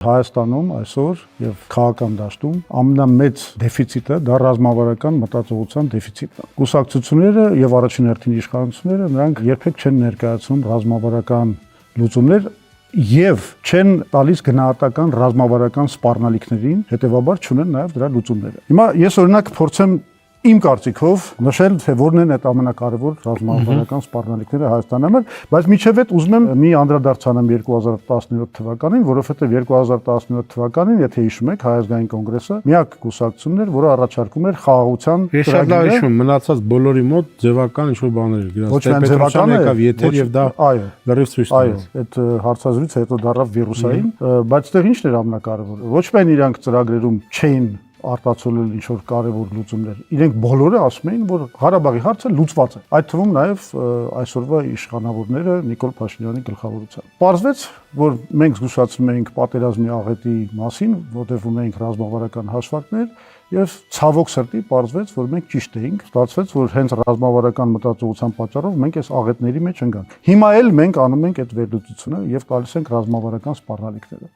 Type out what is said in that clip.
Հայաստանում այսօր եւ քաղաքական դաշտում ամենամեծ դեֆիցիտը դա ռազմավարական մտածողության դեֆիցիտն է։ Կուսակցությունները եւ առաջին հերթին իշխանությունները նրանք երբեք չեն ներկայացնում ռազմավարական լուծումներ եւ չեն տալիս գնահատական ռազմավարական սպառնալիքներին, հետեւաբար չունեն նաեւ դրա լուծումները։ Հիմա ես օրինակ փորձեմ Իմ կարծիքով նշել, թե որն են այդ ամենակարևոր ռազմավարական սպառնալիքները Հայաստանի համար, բայց միջև այդ ուզում եմ մի անդրադարձ անեմ 2017 թվականին, որովհետև 2017 թվականին, եթե հիշում եք, Հայ ազգային կոնգրեսը միակ կուսակցությունն էր, որը առաջարկում էր խաղաղության ծրագիրը, մնացած բոլորի մոտ ձևական ինչ-որ բաներ էր գրած, Պետրոսյանը եկավ եթեր եւ դա լրիվ ցույց տվեց։ Այդ հարցազրույցը հետո դառավ վիրուսային, բայց այդտեղ ինչն էր ամենակարևորը։ Ոչ միայն իրանք ծրագրերում չէին արտացոլել ինչ-որ կարևոր լուծումներ։ Իրենք բոլորը ասում էին, որ Ղարաբաղի հարցը լուծված է։ Այդ թվում նաև այսօրվա իշխանավորները Նիկոլ Փաշինյանի գլխավորությամբ։ Պարզվեց, որ մենք զգուշացնում էինք պատերազմի աղետի մասին, որտեղ ունեինք ռազմավարական հաշվարկներ, եւ ցավոք սրտի պարզվեց, որ մենք ճիշտ էինք։ Ստացվեց, որ հենց ռազմավարական մտածողության պատճառով մենք այս աղետների մեջ ընկանք։ Հիմա էլ մենք անում ենք այդ վերլուծությունը եւ տալիս ենք ռազմավարական սպառնալիքները։